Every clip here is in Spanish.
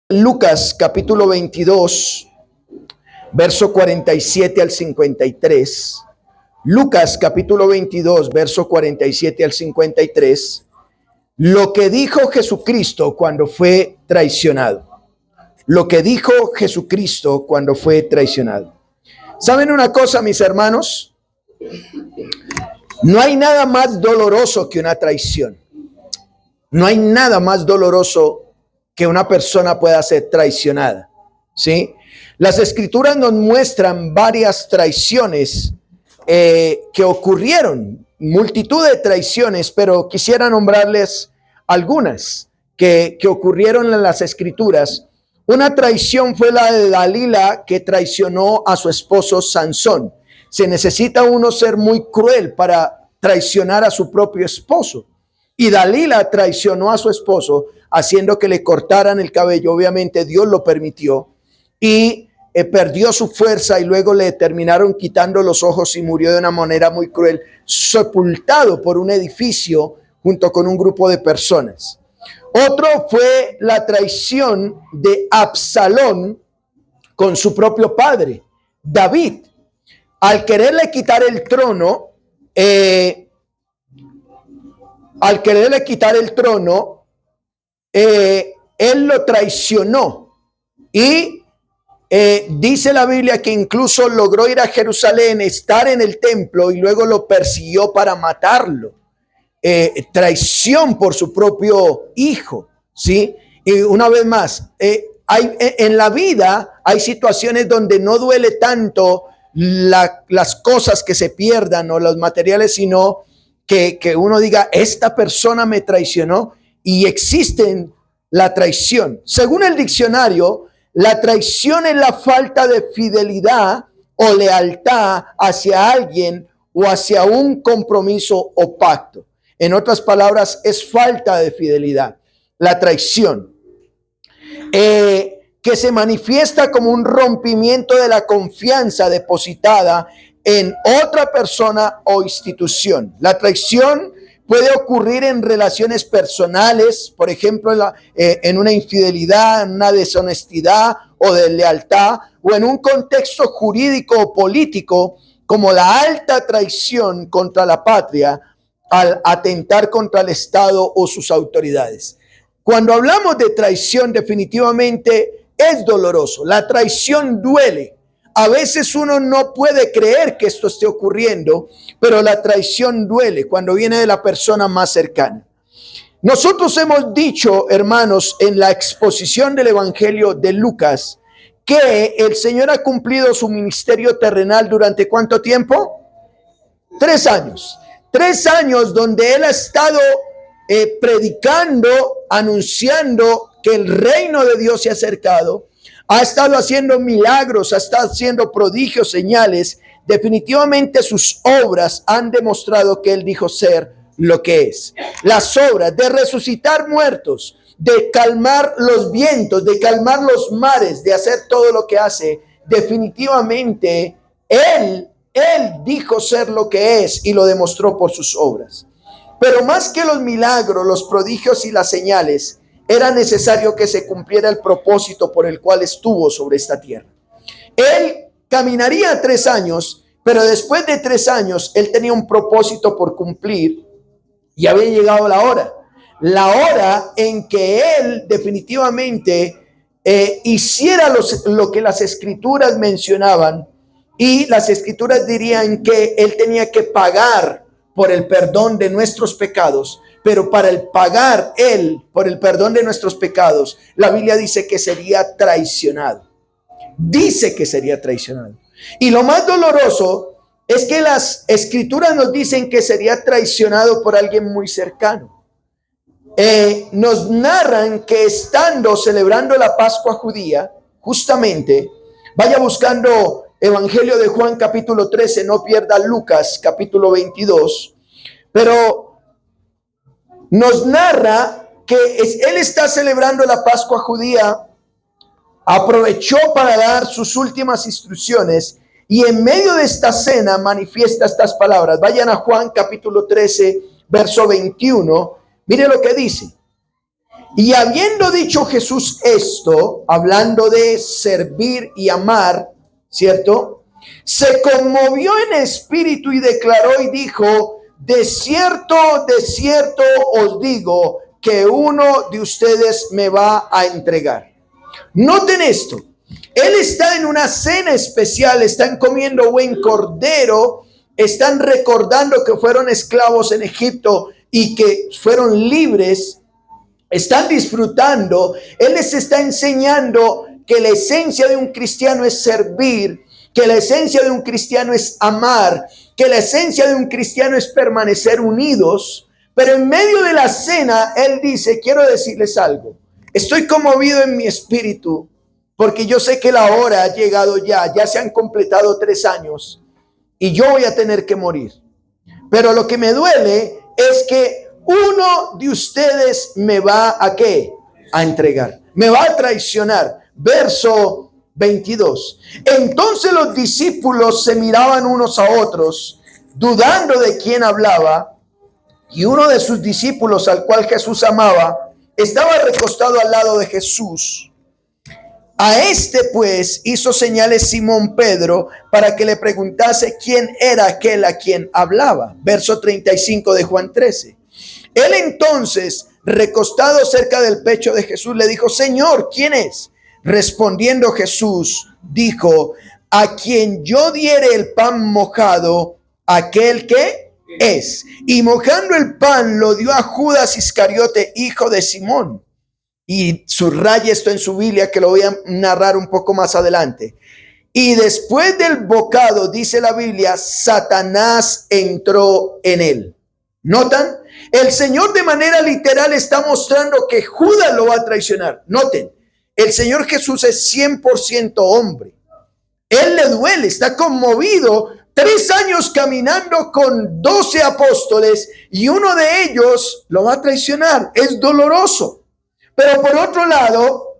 Lucas capítulo 22, verso 47 al 53. Lucas capítulo 22, verso 47 al 53. Lo que dijo Jesucristo cuando fue traicionado. Lo que dijo Jesucristo cuando fue traicionado. ¿Saben una cosa, mis hermanos? No hay nada más doloroso que una traición. No hay nada más doloroso que una persona pueda ser traicionada, ¿sí? Las escrituras nos muestran varias traiciones que ocurrieron, multitud de traiciones, pero quisiera nombrarles algunas que ocurrieron en las escrituras. Una traición fue la de Dalila, que traicionó a su esposo Sansón. Se necesita uno ser muy cruel para traicionar a su propio esposo. Y Dalila traicionó a su esposo haciendo que le cortaran el cabello. Obviamente Dios lo permitió y perdió su fuerza y luego le terminaron quitando los ojos y murió de una manera muy cruel, sepultado por un edificio junto con un grupo de personas. Otro fue la traición de Absalón con su propio padre, David. Al quererle quitar el trono, él lo traicionó y dice la Biblia que incluso logró ir a Jerusalén, estar en el templo y luego lo persiguió para matarlo. Traición por su propio hijo, ¿sí? Y una vez más, en la vida hay situaciones donde no duele tanto las cosas que se pierdan o los materiales, sino que uno diga, esta persona me traicionó, y existen la traición. Según el diccionario, la traición es la falta de fidelidad o lealtad hacia alguien o hacia un compromiso o pacto. En otras palabras, es falta de fidelidad, la traición, que se manifiesta como un rompimiento de la confianza depositada en otra persona o institución. La traición puede ocurrir en relaciones personales, por ejemplo, en una infidelidad, en una deshonestidad o deslealtad, o en un contexto jurídico o político, como la alta traición contra la patria al atentar contra el Estado o sus autoridades. Cuando hablamos de traición, definitivamente es doloroso. La traición duele. A veces uno no puede creer que esto esté ocurriendo, pero la traición duele cuando viene de la persona más cercana. Nosotros hemos dicho, hermanos, en la exposición del Evangelio de Lucas, que el Señor ha cumplido su ministerio terrenal durante ¿cuánto tiempo? 3 años. 3 años donde Él ha estado predicando, anunciando que el reino de Dios se ha acercado. Ha estado haciendo milagros, ha estado haciendo prodigios, señales. Definitivamente sus obras han demostrado que Él dijo ser lo que es. Las obras de resucitar muertos, de calmar los vientos, de calmar los mares, de hacer todo lo que hace. Definitivamente Él dijo ser lo que es y lo demostró por sus obras. Pero más que los milagros, los prodigios y las señales, era necesario que se cumpliera el propósito por el cual estuvo sobre esta tierra. Él caminaría 3 años, pero después de 3 años, él tenía un propósito por cumplir y había llegado la hora en que él definitivamente hiciera lo que las escrituras mencionaban, y las escrituras dirían que él tenía que pagar por el perdón de nuestros pecados. Pero para el pagar él por el perdón de nuestros pecados, la Biblia dice que sería traicionado. Dice que sería traicionado. Y lo más doloroso es que las escrituras nos dicen que sería traicionado por alguien muy cercano. Nos narran que estando celebrando la Pascua judía, justamente, vaya buscando Evangelio de Juan capítulo 13, no pierda Lucas capítulo 22, pero nos narra que él está celebrando la Pascua judía, aprovechó para dar sus últimas instrucciones y en medio de esta cena manifiesta estas palabras. Vayan a Juan capítulo 13, verso 21. Mire lo que dice. Y habiendo dicho Jesús esto, hablando de servir y amar, ¿cierto? Se conmovió en espíritu y declaró y dijo: de cierto os digo que uno de ustedes me va a entregar. Noten esto. Él está en una cena especial, están comiendo buen cordero, están recordando que fueron esclavos en Egipto y que fueron libres. Están disfrutando. Él les está enseñando que la esencia de un cristiano es servir, que la esencia de un cristiano es amar, que la esencia de un cristiano es permanecer unidos. Pero en medio de la cena, él dice: quiero decirles algo. Estoy conmovido en mi espíritu porque yo sé que la hora ha llegado ya se han completado 3 años y yo voy a tener que morir. Pero lo que me duele es que uno de ustedes me va a ¿qué? A entregar, me va a traicionar. Verso 22. Entonces los discípulos se miraban unos a otros, dudando de quién hablaba, y uno de sus discípulos, al cual Jesús amaba, estaba recostado al lado de Jesús. A este pues hizo señales Simón Pedro para que le preguntase quién era aquel a quien hablaba. Verso 35 de Juan 13. Él entonces, recostado cerca del pecho de Jesús, le dijo: Señor, ¿quién es? Respondiendo Jesús, dijo: a quien yo diere el pan mojado, aquel que es. Y mojando el pan lo dio a Judas Iscariote, hijo de Simón. Y subraya esto en su Biblia, que lo voy a narrar un poco más adelante. Y después del bocado, dice la Biblia, Satanás entró en él. ¿Notan? El Señor de manera literal está mostrando que Judas lo va a traicionar. Noten, el Señor Jesús es 100% hombre. Él le duele, está conmovido. 3 años caminando con 12 apóstoles y uno de ellos lo va a traicionar. Es doloroso. Pero por otro lado,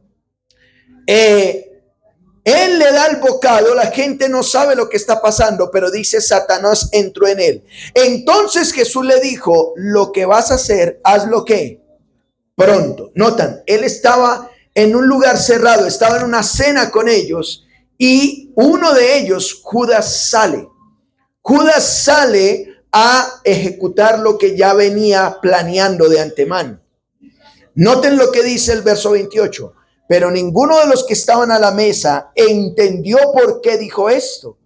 él le da el bocado, la gente no sabe lo que está pasando, pero dice: Satanás entró en él. Entonces Jesús le dijo: lo que vas a hacer, hazlo ¿qué? Pronto. Notan, él estaba en un lugar cerrado, estaba en una cena con ellos y uno de ellos, Judas, sale. Judas sale a ejecutar lo que ya venía planeando de antemano. Noten lo que dice el verso 28. Pero ninguno de los que estaban a la mesa entendió por qué dijo esto.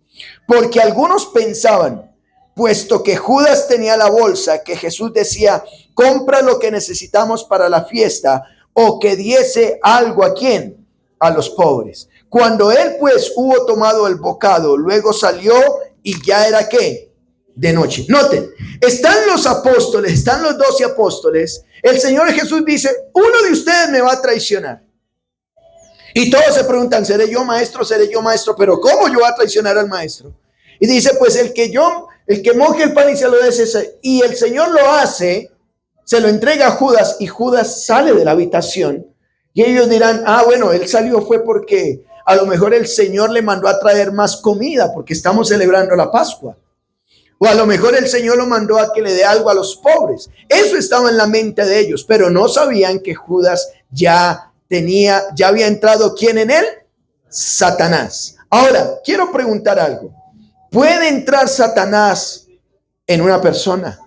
Porque algunos pensaban, puesto que Judas tenía la bolsa, que Jesús decía: compra lo que necesitamos para la fiesta, o que diese algo ¿a quién? A los pobres. Cuando él pues hubo tomado el bocado, luego salió y ya era ¿qué? De noche. Noten, están los apóstoles, están los 12 apóstoles. El Señor Jesús dice: uno de ustedes me va a traicionar. Y todos se preguntan: ¿seré yo maestro? ¿Seré yo maestro? Pero ¿cómo yo voy a traicionar al maestro? Y dice: pues el que moje el pan y se lo dé. Y el Señor lo hace, se lo entrega a Judas y Judas sale de la habitación. Y ellos dirán: bueno, él salió fue porque a lo mejor el Señor le mandó a traer más comida porque estamos celebrando la Pascua. O a lo mejor el Señor lo mandó a que le dé algo a los pobres. Eso estaba en la mente de ellos, pero no sabían que Judas ya había entrado ¿quién en él? Satanás. Ahora, quiero preguntar algo. ¿Puede entrar Satanás en una persona?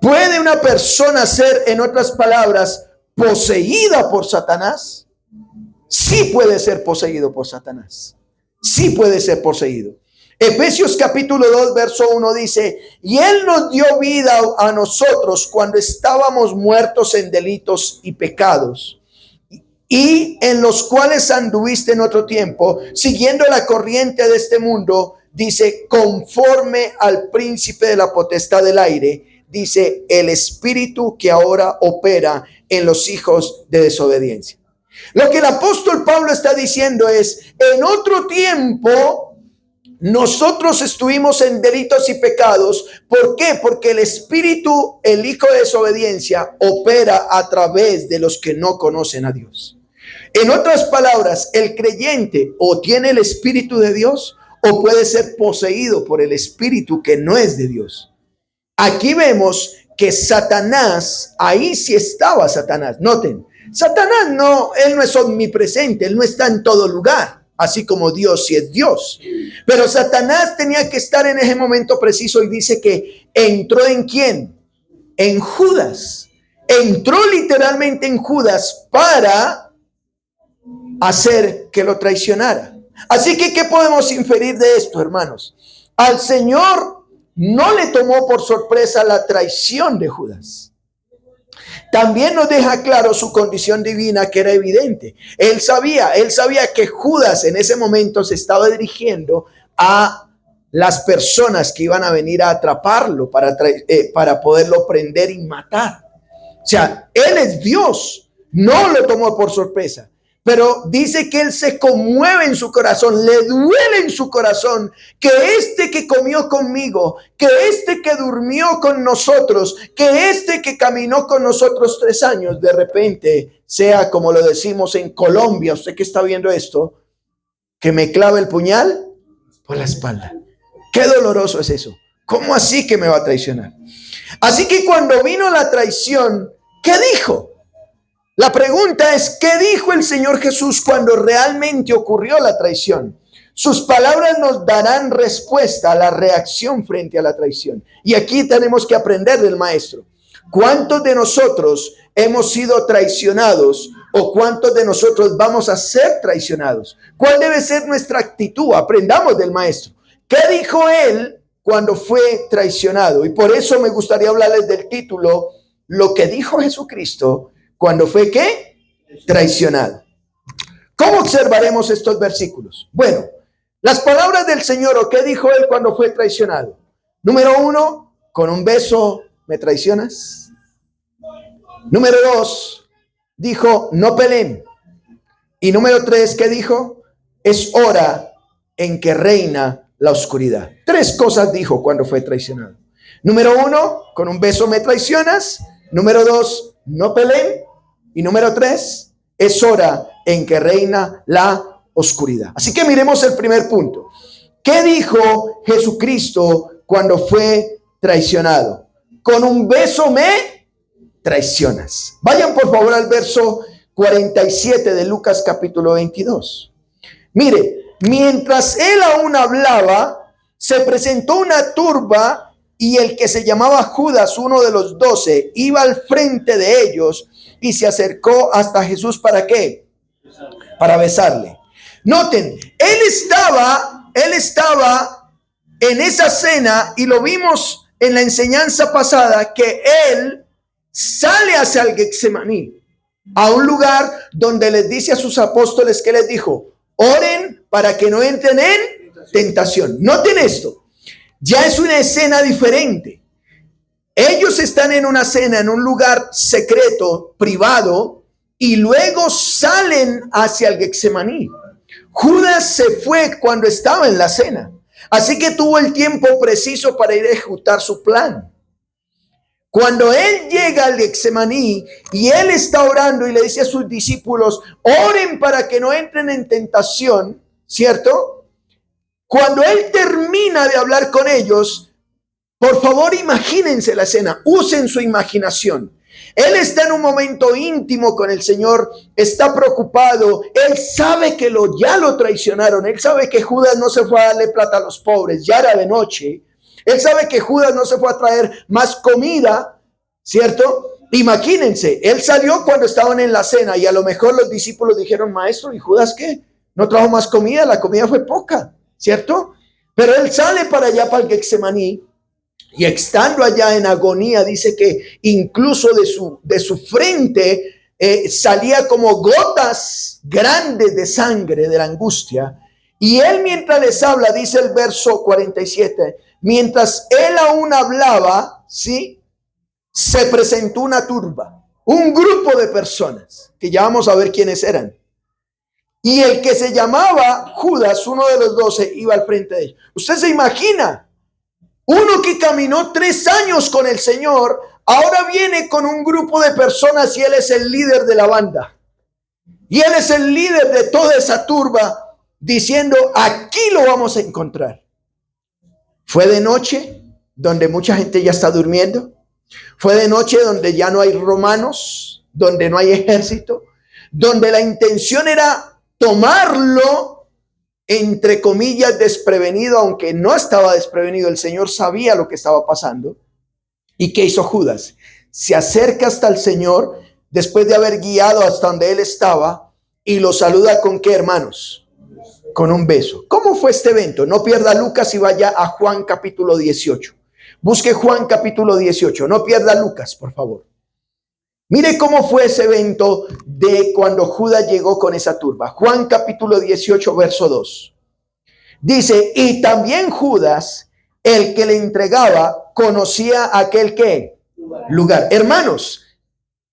¿Puede una persona ser, en otras palabras, poseída por Satanás? Sí puede ser poseído por Satanás. Sí puede ser poseído. Efesios capítulo 2 verso 1 dice: y él nos dio vida a nosotros cuando estábamos muertos en delitos y pecados, y en los cuales anduviste en otro tiempo, siguiendo la corriente de este mundo, dice, conforme al príncipe de la potestad del aire, dice, el espíritu que ahora opera en los hijos de desobediencia. Lo que el apóstol Pablo está diciendo es: en otro tiempo nosotros estuvimos en delitos y pecados. ¿Por qué? Porque el espíritu, el hijo de desobediencia, opera a través de los que no conocen a Dios. En otras palabras, el creyente o tiene el espíritu de Dios o puede ser poseído por el espíritu que no es de Dios. Aquí vemos que Satanás, ahí sí estaba Satanás. Noten, Satanás él no es omnipresente, él no está en todo lugar, así como Dios sí es Dios. Pero Satanás tenía que estar en ese momento preciso y dice que entró ¿en quién? En Judas. Entró literalmente en Judas para hacer que lo traicionara. Así que, ¿qué podemos inferir de esto, hermanos? Al Señor no le tomó por sorpresa la traición de Judas. También nos deja claro su condición divina, que era evidente. Él sabía que Judas en ese momento se estaba dirigiendo a las personas que iban a venir a atraparlo para poderlo prender y matar. O sea, él es Dios, no lo tomó por sorpresa. Pero dice que él se conmueve en su corazón, le duele en su corazón que este que comió conmigo, que este que durmió con nosotros, que este que caminó con nosotros 3 años, de repente sea, como lo decimos en Colombia, usted que está viendo esto, que me clave el puñal por la espalda. Qué doloroso es eso. ¿Cómo así que me va a traicionar? Así que cuando vino la traición, ¿qué dijo? La pregunta es, ¿qué dijo el Señor Jesús cuando realmente ocurrió la traición? Sus palabras nos darán respuesta a la reacción frente a la traición. Y aquí tenemos que aprender del Maestro. ¿Cuántos de nosotros hemos sido traicionados o cuántos de nosotros vamos a ser traicionados? ¿Cuál debe ser nuestra actitud? Aprendamos del Maestro. ¿Qué dijo él cuando fue traicionado? Y por eso me gustaría hablarles del título, lo que dijo Jesucristo cuando fue ¿qué? Traicionado. ¿Cómo observaremos estos versículos? Bueno, las palabras del Señor, ¿o qué dijo él cuando fue traicionado? Número 1, con un beso me traicionas. Número 2, dijo, no peleen. Y número 3, ¿qué dijo? Es hora en que reina la oscuridad. 3 cosas dijo cuando fue traicionado. Número 1, con un beso me traicionas. Número 2, no peleen. Y número 3, es hora en que reina la oscuridad. Así que miremos el primer punto. ¿Qué dijo Jesucristo cuando fue traicionado? Con un beso me traicionas. Vayan por favor al verso 47 de Lucas capítulo 22. Mire, mientras él aún hablaba, se presentó una turba y el que se llamaba Judas, uno de los 12, iba al frente de ellos y se acercó hasta Jesús. ¿Para qué? Para besarle. Noten, él estaba en esa cena y lo vimos en la enseñanza pasada que él sale hacia el Getsemaní, a un lugar donde les dice a sus apóstoles, que les dijo, oren para que no entren en tentación. Noten esto, ya es una escena diferente. Ellos están en una cena, en un lugar secreto, privado, y luego salen hacia el Getsemaní. Judas se fue cuando estaba en la cena, así que tuvo el tiempo preciso para ir a ejecutar su plan. Cuando él llega al Getsemaní y él está orando y le dice a sus discípulos, oren para que no entren en tentación, ¿cierto? Cuando él termina de hablar con ellos, por favor, imagínense la escena, usen su imaginación. Él está en un momento íntimo con el Señor, está preocupado, él sabe que ya lo traicionaron, él sabe que Judas no se fue a darle plata a los pobres, ya era de noche, él sabe que Judas no se fue a traer más comida, ¿cierto? Imagínense, él salió cuando estaban en la cena y a lo mejor los discípulos dijeron, maestro, ¿y Judas qué? ¿No trajo más comida? La comida fue poca, ¿cierto? Pero él sale para allá, para el Getsemaní. Y estando allá en agonía, dice que incluso de su frente salía como gotas grandes de sangre de la angustia. Y él mientras les habla, dice el verso 47, mientras él aún hablaba, ¿sí? Se presentó una turba, un grupo de personas, que ya vamos a ver quiénes eran. Y el que se llamaba Judas, uno de los 12, iba al frente de ellos. Usted se imagina, uno que caminó 3 años con el Señor, ahora viene con un grupo de personas y él es el líder de la banda. Y él es el líder de toda esa turba, diciendo, aquí lo vamos a encontrar. Fue de noche, donde mucha gente ya está durmiendo. Fue de noche donde ya no hay romanos, donde no hay ejército, donde la intención era tomarlo, entre comillas, desprevenido, aunque no estaba desprevenido. El Señor sabía lo que estaba pasando. ¿Y qué hizo Judas? Se acerca hasta el Señor después de haber guiado hasta donde él estaba y lo saluda ¿con qué, hermanos? Con un beso. ¿Cómo fue este evento? No pierda Lucas y vaya a Juan capítulo 18. Busque Juan capítulo 18. No pierda Lucas, por favor. Mire cómo fue ese evento de cuando Judas llegó con esa turba. Juan capítulo 18, verso 2. Dice, y también Judas, el que le entregaba, conocía aquel ¿qué? Lugar. Hermanos,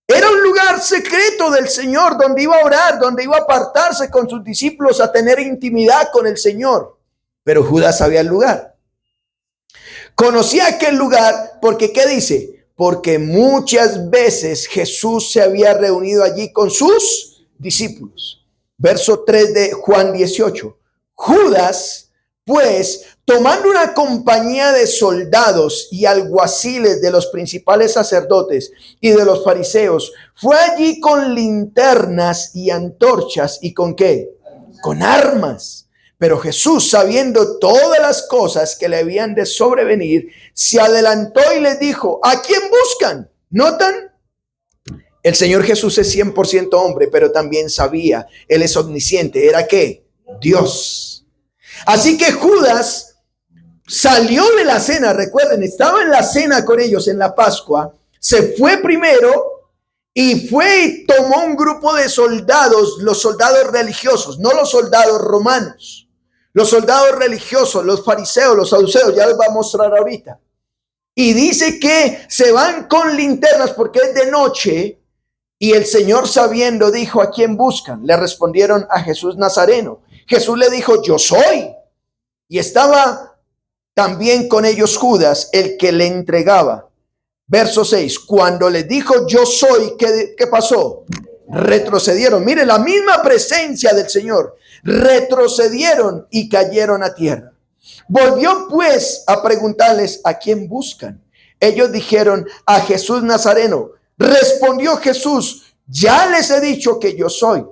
era un lugar secreto del Señor donde iba a orar, donde iba a apartarse con sus discípulos a tener intimidad con el Señor. Pero Judas sabía el lugar. Conocía aquel lugar porque, ¿qué dice? Porque muchas veces Jesús se había reunido allí con sus discípulos. Verso 3 de Juan 18. Judas, pues, tomando una compañía de soldados y alguaciles de los principales sacerdotes y de los fariseos, fue allí con linternas y antorchas y ¿con qué? Con armas. Pero Jesús, sabiendo todas las cosas que le habían de sobrevenir, se adelantó y les dijo, ¿a quién buscan? ¿Notan? El Señor Jesús es 100% hombre, pero también sabía, Él es omnisciente. ¿Era qué? Dios. Así que Judas salió de la cena, recuerden, estaba en la cena con ellos en la Pascua, se fue primero y fue y tomó un grupo de soldados, los soldados religiosos, no los soldados romanos. Los soldados religiosos, los fariseos, los saduceos, ya les va a mostrar ahorita. Y dice que se van con linternas porque es de noche. Y el Señor, sabiendo, dijo, ¿a quién buscan? Le respondieron a Jesús Nazareno. Jesús le dijo, yo soy. Y estaba también con ellos Judas, el que le entregaba. Verso 6. Cuando le dijo, yo soy, ¿qué pasó? Retrocedieron. Mire, la misma presencia del Señor. Retrocedieron y cayeron a tierra. Volvió pues a preguntarles, ¿a quién buscan? Ellos dijeron, a Jesús Nazareno. Respondió Jesús, ya les he dicho que yo soy.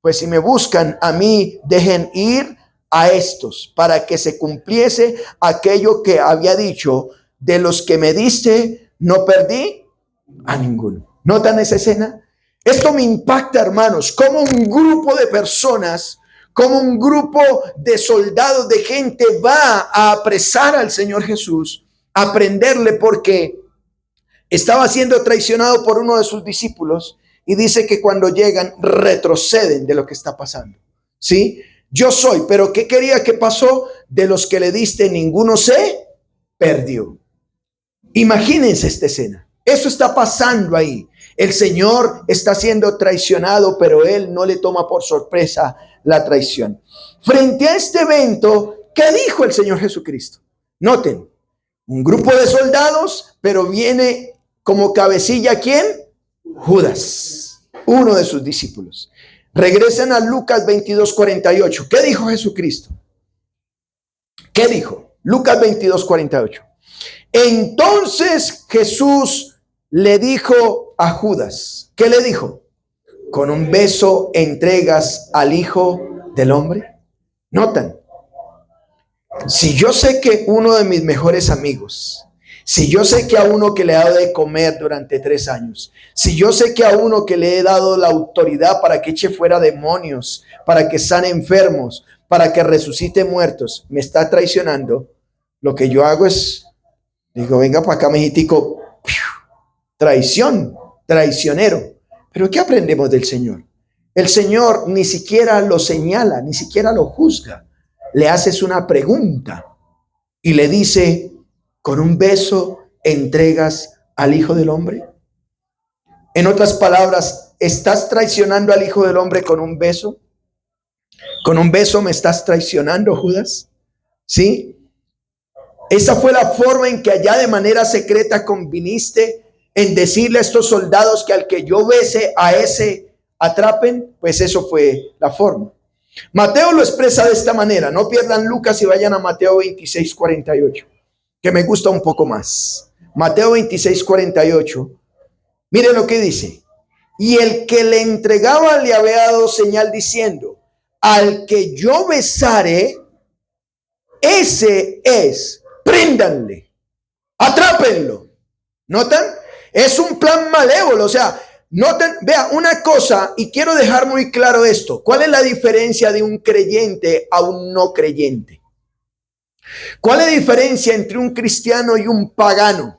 Pues si me buscan a mí, dejen ir a estos, para que se cumpliese aquello que había dicho, de los que me diste, no perdí a ninguno. ¿Notan esa escena? Esto me impacta, hermanos, como un grupo de personas, como un grupo de soldados, de gente va a apresar al Señor Jesús, a prenderle porque estaba siendo traicionado por uno de sus discípulos y dice que cuando llegan retroceden de lo que está pasando. ¿Sí? Yo soy, pero ¿qué quería que pasó? De los que le diste, ninguno se perdió. Imagínense esta escena. Eso está pasando ahí. El Señor está siendo traicionado, pero Él no le toma por sorpresa la traición. Frente a este evento, ¿qué dijo el Señor Jesucristo? Noten, un grupo de soldados, pero viene como cabecilla, ¿quién? Judas, uno de sus discípulos. Regresen a Lucas 22:48. ¿Qué dijo Jesucristo? ¿Qué dijo? Lucas 22:48. Entonces Jesús le dijo a Judas, ¿qué le dijo? ¿Con un beso entregas al Hijo del Hombre? Notan, si yo sé que uno de mis mejores amigos, si yo sé que a uno que le he dado de comer durante 3 años, si yo sé que a uno que le he dado la autoridad para que eche fuera demonios, para que sane enfermos, para que resucite muertos, me está traicionando, lo que yo hago es, digo, venga para acá, mijitico, traición, traicionero. Pero ¿qué aprendemos del Señor? El Señor ni siquiera lo señala, ni siquiera lo juzga. Le haces una pregunta y le dice, ¿con un beso entregas al Hijo del Hombre? En otras palabras, ¿estás traicionando al Hijo del Hombre con un beso? ¿Con un beso me estás traicionando, Judas? ¿Sí? Esa fue la forma en que allá de manera secreta conviniste en decirle a estos soldados que al que yo bese, a ese atrapen. Pues eso fue la forma. Mateo lo expresa de esta manera. No pierdan Lucas y vayan a Mateo 26:48, que me gusta un poco más. Mateo 26:48. Miren lo que dice. Y el que le entregaba le había dado señal diciendo: al que yo besare, ese es, préndanle, atrápenlo. ¿Notan? Es un plan malévolo. O sea, noten, vea una cosa, y quiero dejar muy claro esto. ¿Cuál es la diferencia de un creyente a un no creyente? ¿Cuál es la diferencia entre un cristiano y un pagano?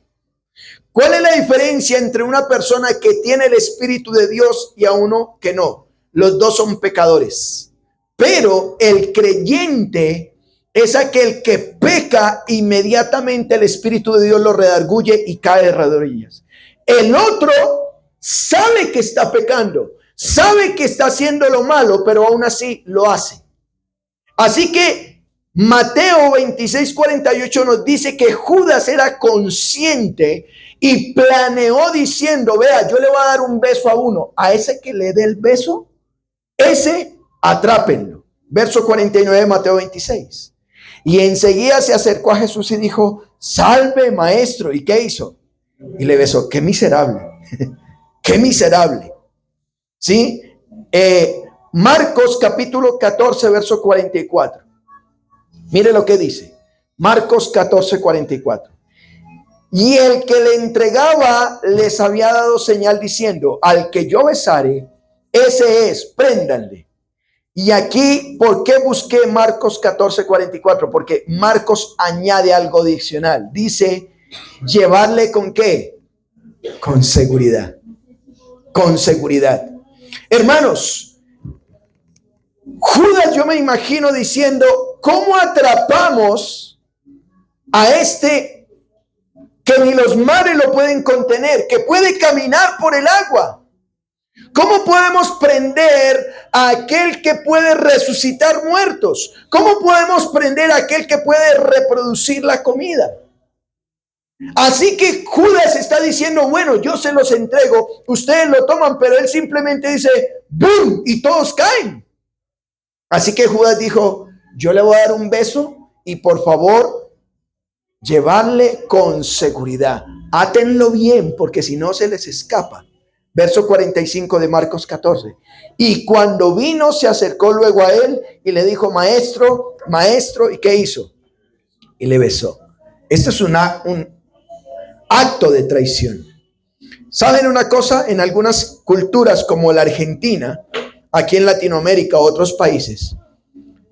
¿Cuál es la diferencia entre una persona que tiene el Espíritu de Dios y a uno que no? Los dos son pecadores. Pero el creyente es aquel que peca, inmediatamente el Espíritu de Dios lo redarguye y cae de rodillas. El otro sabe que está pecando, sabe que está haciendo lo malo, pero aún así lo hace. Así que Mateo 26:48 nos dice que Judas era consciente y planeó diciendo: vea, yo le voy a dar un beso a uno, a ese que le dé el beso, ese atrápenlo. Verso 49 de Mateo 26. Y enseguida se acercó a Jesús y dijo: salve, maestro. ¿Y qué hizo? Y le besó. Qué miserable. Qué miserable. ¿Sí? Marcos capítulo 14, verso 44. Mire lo que dice. Marcos 14, 44. Y el que le entregaba les había dado señal diciendo: al que yo besare, ese es, préndanle. Y aquí, ¿por qué busqué Marcos 14, 44? Porque Marcos añade algo adicional. Dice: llevarle ¿con qué? Con seguridad. Con seguridad. Hermanos, Judas, yo me imagino diciendo: ¿cómo atrapamos a este que ni los mares lo pueden contener, que puede caminar por el agua? ¿Cómo podemos prender a aquel que puede resucitar muertos? ¿Cómo podemos prender a aquel que puede reproducir la comida? Así que Judas está diciendo: bueno, yo se los entrego, ustedes lo toman, pero él simplemente dice ¡boom! Y todos caen. Así que Judas dijo: yo le voy a dar un beso y por favor, llevarle con seguridad. Átenlo bien, porque si no se les escapa. Verso 45 de Marcos 14. Y cuando vino, se acercó luego a él y le dijo: maestro, maestro. ¿Y qué hizo? Y le besó. Esto es un acto de traición. ¿Saben una cosa? En algunas culturas como la Argentina, aquí en Latinoamérica, otros países,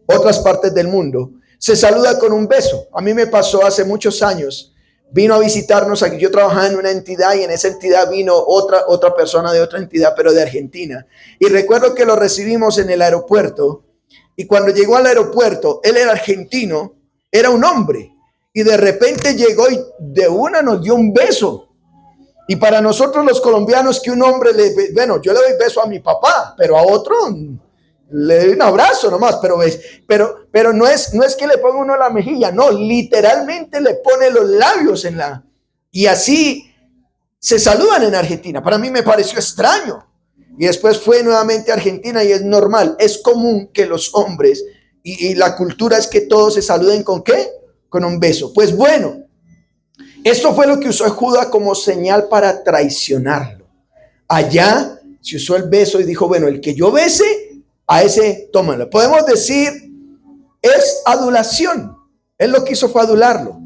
otras partes del mundo, se saluda con un beso. A mí me pasó hace muchos años. Vino a visitarnos aquí. Yo trabajaba en una entidad y en esa entidad vino otra persona de otra entidad, pero de Argentina. Y recuerdo que lo recibimos en el aeropuerto. Y cuando llegó al aeropuerto, él era argentino, era un hombre. Y de repente llegó y de una nos dio un beso. Y para nosotros los colombianos, que un hombre bueno, yo le doy beso a mi papá, pero a otro le doy un abrazo nomás, pero no es que le ponga uno la mejilla, no, literalmente le pone los labios y así se saludan en Argentina. Para mí me pareció extraño. Y después fue nuevamente a Argentina y es normal, es común que los hombres y la cultura es que todos se saluden ¿con qué? Con un beso. Pues bueno, esto fue lo que usó Judas como señal para traicionarlo. Allá se usó el beso y dijo: bueno, el que yo bese, a ese tómalo. Podemos decir, es adulación. Él lo que hizo fue adularlo.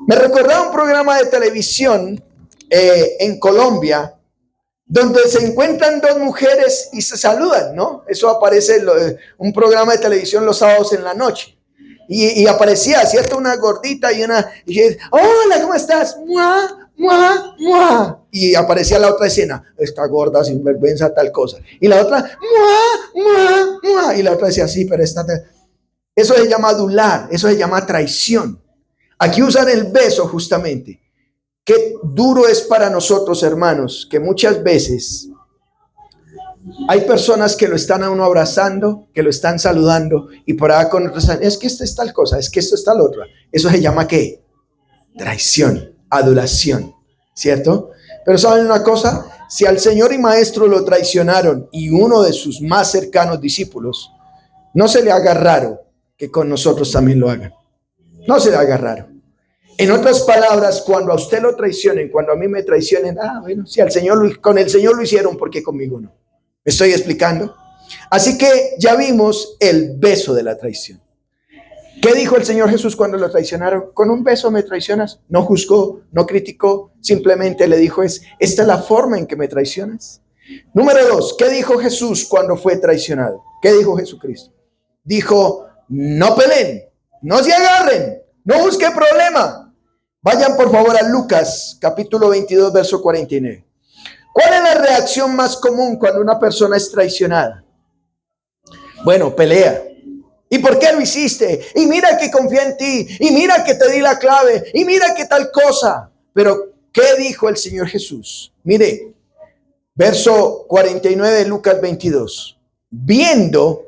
Me recordaba un programa de televisión en Colombia, donde se encuentran dos mujeres y se saludan, ¿no? Eso aparece en un programa de televisión los sábados en la noche. Y aparecía, ¿cierto? Una gordita y dice: hola, ¿cómo estás? ¡Mua! ¡Mua! ¡Mua! Y aparecía la otra escena: esta gorda sinvergüenza, tal cosa. Y la otra: ¡mua! ¡Mua! ¡Mua! Y la otra decía: sí, pero eso se llama adular, eso se llama traición. Aquí usan el beso justamente. Qué duro es para nosotros, hermanos, que muchas veces hay personas que lo están a uno abrazando, que lo están saludando y por ahí con otros: es que esto es tal cosa, es que esto es tal otra. Eso se llama ¿qué? Traición, adulación, ¿cierto? Pero ¿saben una cosa? Si al Señor y Maestro lo traicionaron y uno de sus más cercanos discípulos, no se le haga raro que con nosotros también lo hagan. No se le haga raro. En otras palabras, cuando a usted lo traicionen, cuando a mí me traicionen, bueno, si al Señor, con el Señor lo hicieron, ¿por qué conmigo no? ¿Me estoy explicando? Así que ya vimos el beso de la traición. ¿Qué dijo el Señor Jesús cuando lo traicionaron? Con un beso me traicionas. No juzgó, no criticó, simplemente le dijo, esta es la forma en que me traicionas. Número 2, ¿qué dijo Jesús cuando fue traicionado? ¿Qué dijo Jesucristo? Dijo, no peleen, no se agarren, no busquen problema. Vayan por favor a Lucas capítulo 22, verso 49. ¿Cuál es la reacción más común cuando una persona es traicionada? Bueno, pelea. ¿Y por qué lo hiciste? Y mira que confía en ti. Y mira que te di la clave. Y mira que tal cosa. Pero, ¿qué dijo el Señor Jesús? Mire, verso 49 de Lucas 22. Viendo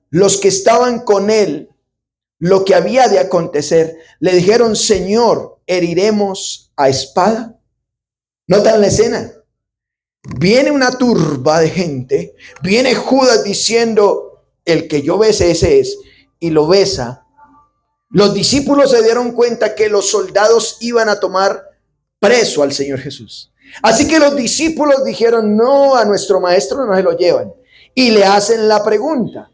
los que estaban con él lo que había de acontecer, le dijeron, Señor, ¿heriremos a espada? ¿Notan la escena? Viene una turba de gente. Viene Judas diciendo, el que yo bese, ese es. Y lo besa. Los discípulos se dieron cuenta que los soldados iban a tomar preso al Señor Jesús. Así que los discípulos dijeron, no, a nuestro maestro no se lo llevan. Y le hacen la pregunta.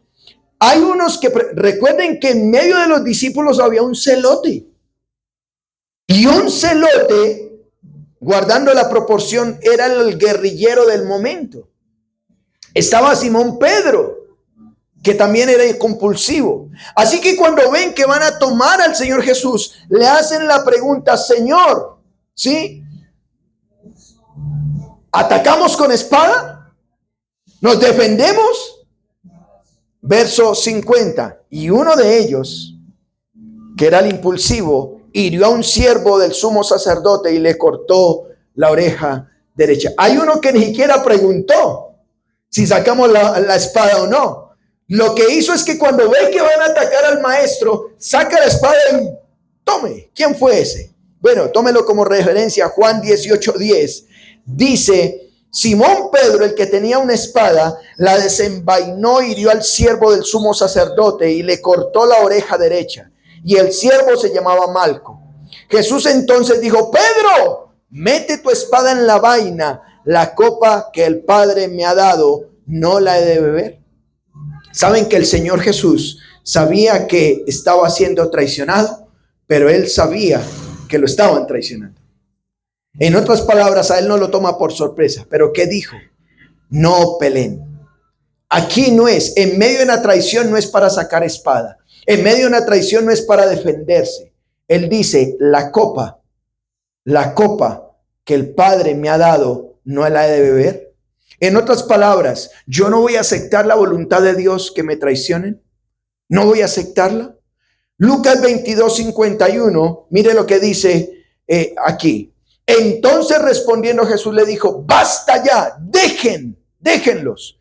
Hay unos que, recuerden que en medio de los discípulos había un celote. Y un celote, guardando la proporción, era el guerrillero del momento. Estaba Simón Pedro, que también era compulsivo. Así que cuando ven que van a tomar al Señor Jesús, le hacen la pregunta, Señor, ¿sí? ¿Atacamos con espada? ¿Nos defendemos? Verso 50. Y uno de ellos, que era el impulsivo, hirió a un siervo del sumo sacerdote y le cortó la oreja derecha. Hay uno que ni siquiera preguntó si sacamos la espada o no. Lo que hizo es que cuando ve que van a atacar al maestro, saca la espada y tome. ¿Quién fue ese? Bueno, tómelo como referencia. Juan 18:10 dice, Simón Pedro, el que tenía una espada, la desenvainó y hirió al siervo del sumo sacerdote y le cortó la oreja derecha. Y el siervo se llamaba Malco. Jesús entonces dijo, Pedro, mete tu espada en la vaina. La copa que el Padre me ha dado, ¿no la he de beber? Saben que el Señor Jesús sabía que estaba siendo traicionado, pero él sabía que lo estaban traicionando. En otras palabras, a él no lo toma por sorpresa. Pero ¿qué dijo? No peleen. Aquí no es, en medio de una traición no es para sacar espada. En medio de una traición no es para defenderse. Él dice, la copa que el Padre me ha dado, ¿no la he de beber? En otras palabras, yo no voy a aceptar la voluntad de Dios que me traicionen. No voy a aceptarla. Lucas 22:51, mire lo que dice aquí. Entonces respondiendo Jesús le dijo, basta ya, déjenlos.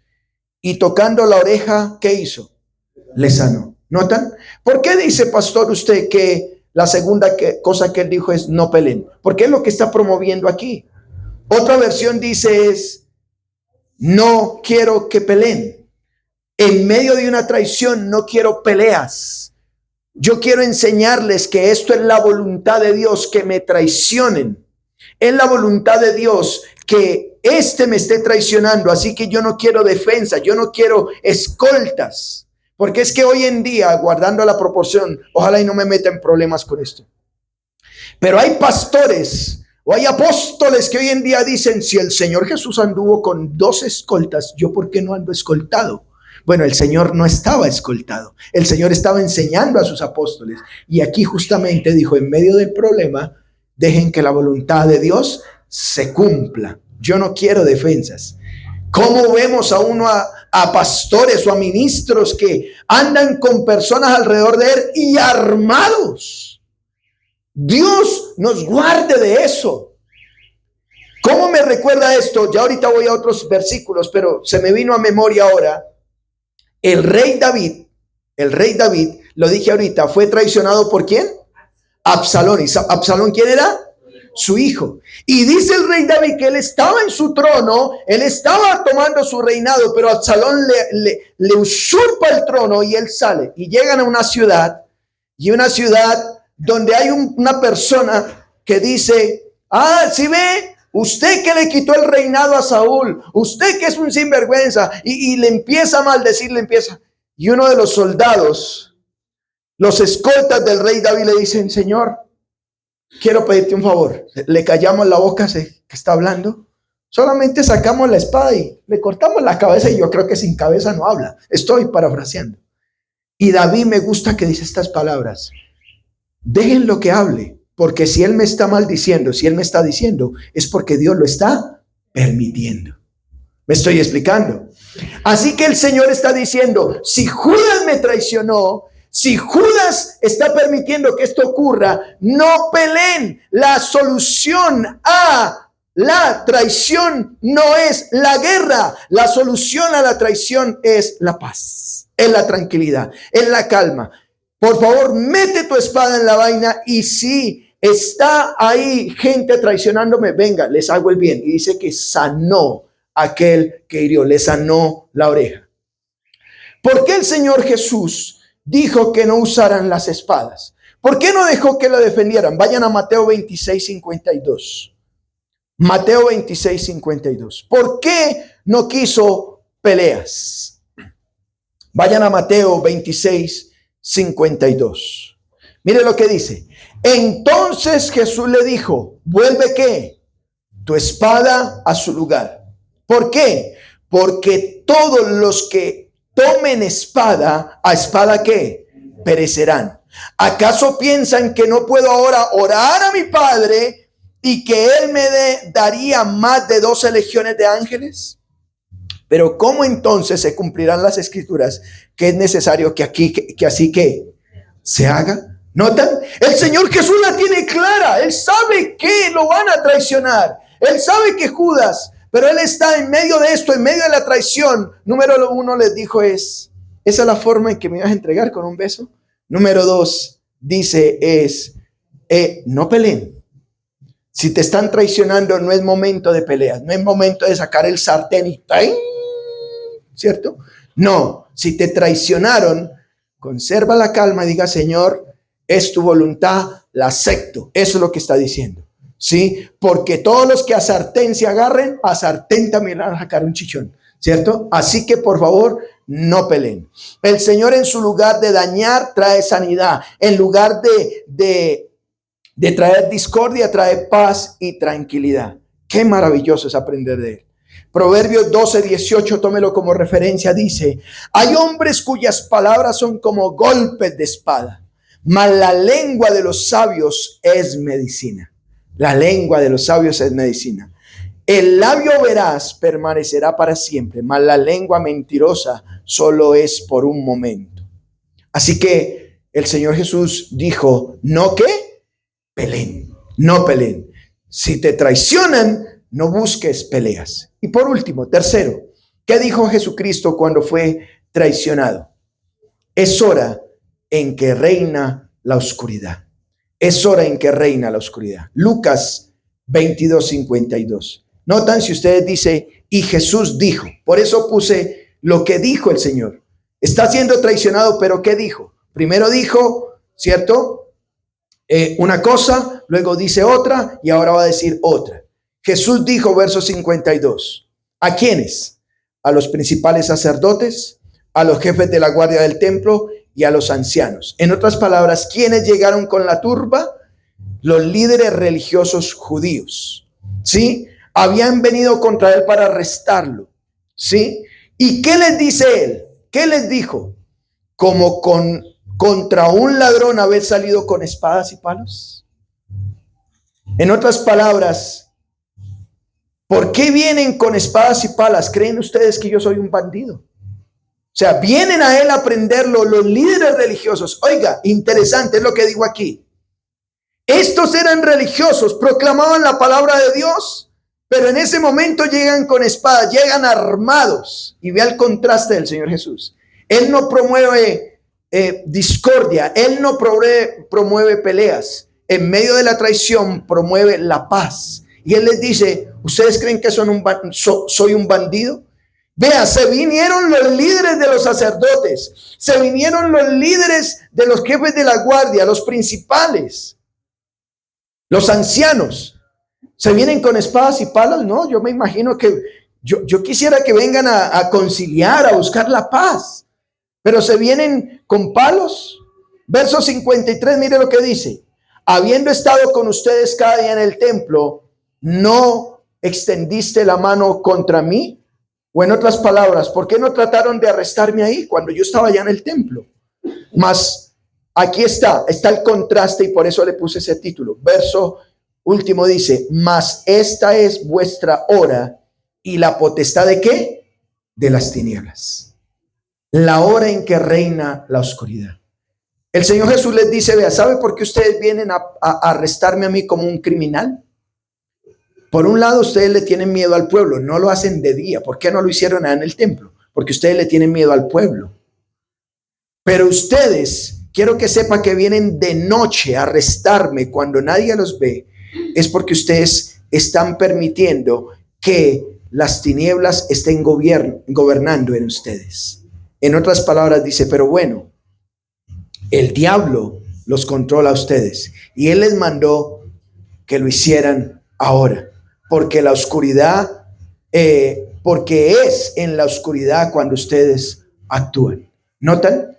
Y tocando la oreja, ¿qué hizo? Le sanó. ¿Notan? ¿Por qué dice, pastor, usted que la segunda cosa que él dijo es no peleen? Porque es lo que está promoviendo aquí. Otra versión dice es, no quiero que peleen. En medio de una traición no quiero peleas. Yo quiero enseñarles que esto es la voluntad de Dios, que me traicionen. Es la voluntad de Dios que me esté traicionando. Así que yo no quiero defensa, yo no quiero escoltas. Porque es que hoy en día, guardando la proporción, ojalá y no me meta en problemas con esto, pero hay pastores o hay apóstoles que hoy en día dicen, si el Señor Jesús anduvo con 2 escoltas, ¿yo por qué no ando escoltado? Bueno, el Señor no estaba escoltado. El Señor estaba enseñando a sus apóstoles. Y aquí justamente dijo, en medio del problema, dejen que la voluntad de Dios se cumpla. Yo no quiero defensas. ¿Cómo vemos a pastores o a ministros que andan con personas alrededor de él y armados? Dios nos guarde de eso. ¿Cómo me recuerda esto? Ya ahorita voy a otros versículos, pero se me vino a memoria ahora. El rey David, lo dije ahorita, fue traicionado ¿por quién? Absalón. ¿Y Absalón quién era? Su hijo. Y dice el rey David que él estaba en su trono, él estaba tomando su reinado, pero Absalón le usurpa el trono y él sale. Y llegan a una ciudad, y una ciudad donde hay una persona que dice, ¿sí ve? Usted que le quitó el reinado a Saúl, usted que es un sinvergüenza, y le empieza a maldecir, y uno de los soldados, los escoltas del rey David, le dicen, Señor, quiero pedirte un favor. Le callamos la boca que está hablando. Solamente sacamos la espada y le cortamos la cabeza, y yo creo que sin cabeza no habla. Estoy parafraseando. Y David me gusta que dice estas palabras: déjenlo que hable, porque si él me está maldiciendo, si él me está diciendo, es porque Dios lo está permitiendo. ¿Me estoy explicando? Así que el Señor está diciendo, si Judas me traicionó, si Judas está permitiendo que esto ocurra, no peleen. La solución a la traición no es la guerra. La solución a la traición es la paz, es la tranquilidad, es la calma. Por favor, mete tu espada en la vaina, y si está ahí gente traicionándome, venga, les hago el bien. Y dice que sanó aquel que hirió, le sanó la oreja. ¿Por qué el Señor Jesús dijo que no usaran las espadas? ¿Por qué no dejó que lo defendieran? Vayan a Mateo 26:52. Mateo 26:52. ¿Por qué no quiso peleas? Vayan a Mateo 26:52. Mire lo que dice. Entonces Jesús le dijo, vuelve ¿qué? Tu espada a su lugar. ¿Por qué? Porque todos los que tomen espada, ¿a espada qué? Perecerán. ¿Acaso piensan que no puedo ahora orar a mi Padre y que Él me daría más de 12 legiones de ángeles? Pero ¿cómo entonces se cumplirán las escrituras que es necesario que así se haga? ¿Notan? El Señor Jesús la tiene clara. Él sabe que lo van a traicionar. Él sabe que Judas, pero Él está en medio de esto, en medio de la traición. Número 1 les dijo esa es la forma en que me vas a entregar, con un beso. Número 2 dice no peleen. Si te están traicionando, no es momento de peleas, no es momento de sacar el sartén y ¿cierto? No, si te traicionaron, conserva la calma y diga, Señor, es tu voluntad, la acepto. Eso es lo que está diciendo, ¿sí? Porque todos los que a sartén se agarren, a sartén también van a sacar un chichón, ¿cierto? Así que por favor, no peleen. El Señor, en su lugar de dañar, trae sanidad. En lugar de traer discordia, trae paz y tranquilidad. Qué maravilloso es aprender de Él. Proverbios 12:18, tómelo como referencia, dice, hay hombres cuyas palabras son como golpes de espada, mas la lengua de los sabios es medicina. La lengua de los sabios es medicina. El labio veraz permanecerá para siempre, mas la lengua mentirosa solo es por un momento. Así que el Señor Jesús dijo, ¿no qué? Peleen, no peleen. Si te traicionan, no busques peleas. Y por último, tercero, ¿qué dijo Jesucristo cuando fue traicionado? Es hora en que reina la oscuridad. Es hora en que reina la oscuridad. Lucas 22:52. Notan, si ustedes dicen, y Jesús dijo. Por eso puse lo que dijo el Señor. Está siendo traicionado, pero ¿qué dijo? Primero dijo, ¿cierto? Una cosa, luego dice otra y ahora va a decir otra. Jesús dijo, verso 52, ¿a quiénes? A los principales sacerdotes, a los jefes de la guardia del templo y a los ancianos. En otras palabras, ¿quiénes llegaron con la turba? Los líderes religiosos judíos, ¿sí? Habían venido contra él para arrestarlo, ¿sí? ¿Y qué les dice él? ¿Qué les dijo? Como contra un ladrón haber salido con espadas y palos. En otras palabras, ¿por qué vienen con espadas y palas? ¿Creen ustedes que yo soy un bandido? O sea, vienen a él a prenderlo los líderes religiosos. Oiga, interesante es lo que digo aquí. Estos eran religiosos, proclamaban la palabra de Dios, pero en ese momento llegan con espadas, llegan armados. Y vea el contraste del Señor Jesús. Él no promueve discordia, Él no promueve peleas. En medio de la traición promueve la paz. Y Él les dice, ¿ustedes creen que soy un bandido? Vea, se vinieron los líderes de los sacerdotes, se vinieron los líderes de los jefes de la guardia, los principales, los ancianos. ¿Se vienen con espadas y palos? No, yo me imagino que yo quisiera que vengan a conciliar, a buscar la paz, pero se vienen con palos. Verso 53, mire lo que dice: habiendo estado con ustedes cada día en el templo, ¿no extendiste la mano contra mí? O en otras palabras, ¿por qué no trataron de arrestarme ahí cuando yo estaba ya en el templo? Mas aquí está el contraste, y por eso le puse ese título. Verso último dice: mas esta es vuestra hora y la potestad ¿de qué? De las tinieblas. La hora en que reina la oscuridad. El Señor Jesús les dice: vea, ¿sabe por qué ustedes vienen a arrestarme a mí como un criminal? Por un lado, ustedes le tienen miedo al pueblo, no lo hacen de día. ¿Por qué no lo hicieron en el templo? Porque ustedes le tienen miedo al pueblo. Pero ustedes, quiero que sepa que vienen de noche a arrestarme cuando nadie los ve. Es porque ustedes están permitiendo que las tinieblas estén gobernando en ustedes. En otras palabras dice: pero bueno, el diablo los controla a ustedes y él les mandó que lo hicieran ahora. Porque la oscuridad, porque es en la oscuridad cuando ustedes actúan. ¿Notan?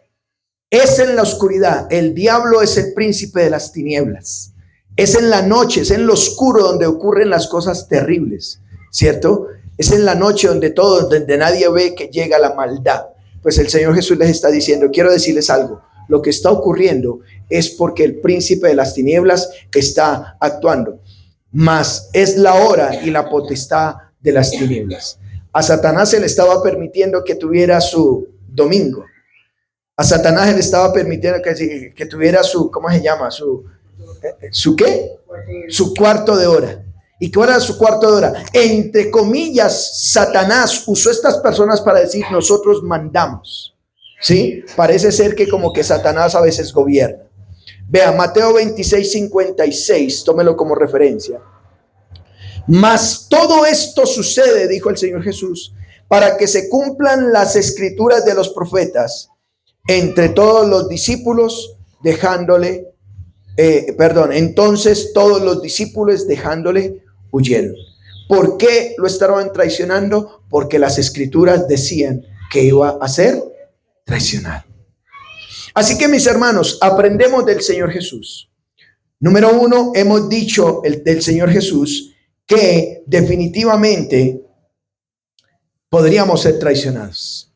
Es en la oscuridad. El diablo es el príncipe de las tinieblas. Es en la noche, es en lo oscuro donde ocurren las cosas terribles, ¿cierto? Es en la noche donde nadie ve que llega la maldad. Pues el Señor Jesús les está diciendo: quiero decirles algo. Lo que está ocurriendo es porque el príncipe de las tinieblas está actuando. Mas es la hora y la potestad de las tinieblas. A Satanás se le estaba permitiendo que tuviera su domingo. A Satanás se le estaba permitiendo que tuviera su, ¿cómo se llama? ¿Su qué? Su cuarto de hora. ¿Y qué era su cuarto de hora? Entre comillas, Satanás usó estas personas para decir: nosotros mandamos. ¿Sí? Parece ser que como que Satanás a veces gobierna. Vea, Mateo 26:56, tómelo como referencia. Mas todo esto sucede, dijo el Señor Jesús, para que se cumplan las escrituras de los profetas. Entre todos los discípulos entonces todos los discípulos dejándole huyeron. ¿Por qué lo estaban traicionando? Porque las escrituras decían que iba a ser traicionado. Así que, mis hermanos, aprendemos del Señor Jesús. Número uno, hemos dicho del Señor Jesús que definitivamente podríamos ser traicionados.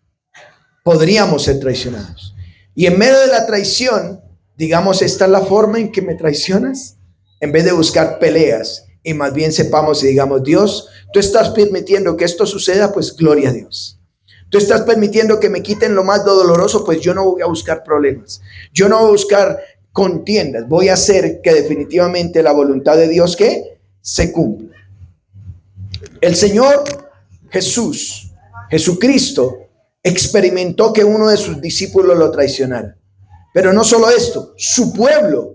Podríamos ser traicionados. Y en medio de la traición, digamos, esta es la forma en que me traicionas. En vez de buscar peleas, y más bien sepamos y digamos: Dios, tú estás permitiendo que esto suceda, pues gloria a Dios. Tú estás permitiendo que me quiten lo más doloroso, pues yo no voy a buscar problemas. Yo no voy a buscar contiendas. Voy a hacer que definitivamente la voluntad de Dios que se cumpla. El Señor Jesucristo, experimentó que uno de sus discípulos lo traicionara. Pero no solo esto, su pueblo,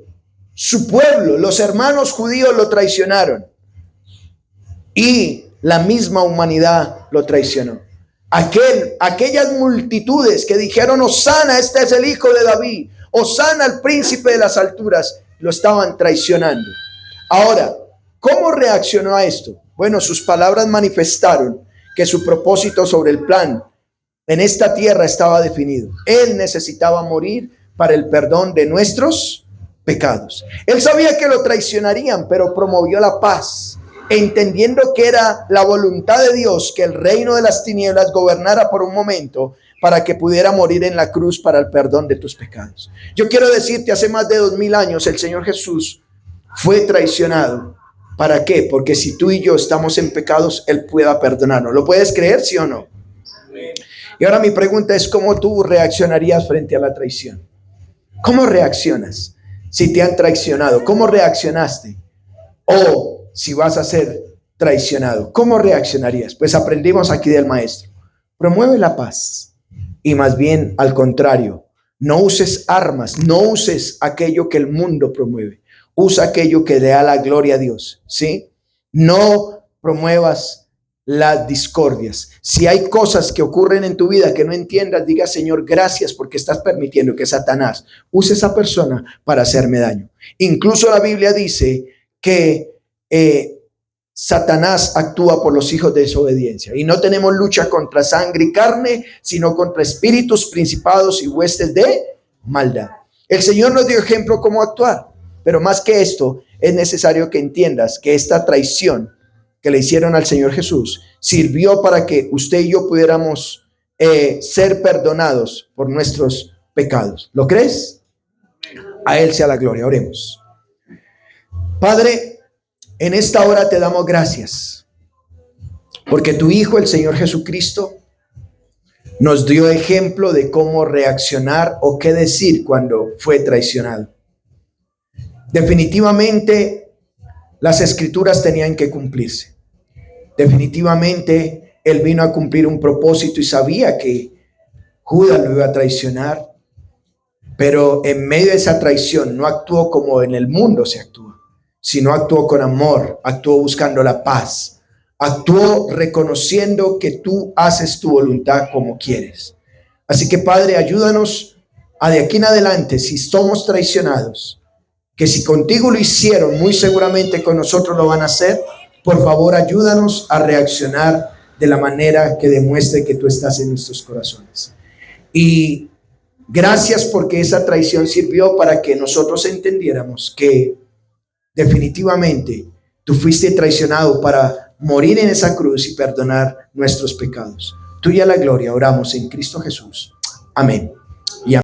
los hermanos judíos lo traicionaron. Y la misma humanidad lo traicionó. Aquellas multitudes que dijeron: Hosana, este es el hijo de David, Hosana, el príncipe de las alturas, lo estaban traicionando. Ahora, ¿cómo reaccionó a esto? Bueno, sus palabras manifestaron que su propósito sobre el plan en esta tierra estaba definido. Él necesitaba morir para el perdón de nuestros pecados. Él sabía que lo traicionarían, pero promovió la paz, entendiendo que era la voluntad de Dios que el reino de las tinieblas gobernara por un momento para que pudiera morir en la cruz para el perdón de tus pecados. Yo quiero decirte, hace más de 2000 años el Señor Jesús fue traicionado. ¿Para qué? Porque si tú y yo estamos en pecados, Él pueda perdonarnos. ¿Lo puedes creer, sí o no? Y ahora mi pregunta es: ¿cómo tú reaccionarías frente a la traición? ¿Cómo reaccionas si te han traicionado? ¿Cómo reaccionaste? O si vas a ser traicionado, ¿cómo reaccionarías? Pues aprendimos aquí del maestro: promueve la paz. Y más bien al contrario, no uses armas, no uses aquello que el mundo promueve. Usa aquello que le da la gloria a Dios, ¿sí? No promuevas las discordias. Si hay cosas que ocurren en tu vida que no entiendas, diga: Señor, gracias porque estás permitiendo que Satanás use esa persona para hacerme daño. Incluso la Biblia dice que Satanás actúa por los hijos de desobediencia, y no tenemos lucha contra sangre y carne, sino contra espíritus, principados y huestes de maldad. El Señor nos dio ejemplo cómo actuar, pero más que esto, es necesario que entiendas que esta traición que le hicieron al Señor Jesús sirvió para que usted y yo pudiéramos ser perdonados por nuestros pecados. ¿Lo crees? A Él sea la gloria. Oremos. Padre, en esta hora te damos gracias porque tu Hijo, el Señor Jesucristo, nos dio ejemplo de cómo reaccionar o qué decir cuando fue traicionado. Definitivamente las escrituras tenían que cumplirse. Definitivamente Él vino a cumplir un propósito y sabía que Judas lo iba a traicionar, pero en medio de esa traición no actuó como en el mundo se actúa, sino actuó con amor, actuó buscando la paz, actuó reconociendo que tú haces tu voluntad como quieres. Así que, Padre, ayúdanos a de aquí en adelante, si somos traicionados, que si contigo lo hicieron, muy seguramente con nosotros lo van a hacer. Por favor, ayúdanos a reaccionar de la manera que demuestre que tú estás en nuestros corazones. Y gracias porque esa traición sirvió para que nosotros entendiéramos que definitivamente tú fuiste traicionado para morir en esa cruz y perdonar nuestros pecados. Tuya la gloria, oramos en Cristo Jesús. Amén.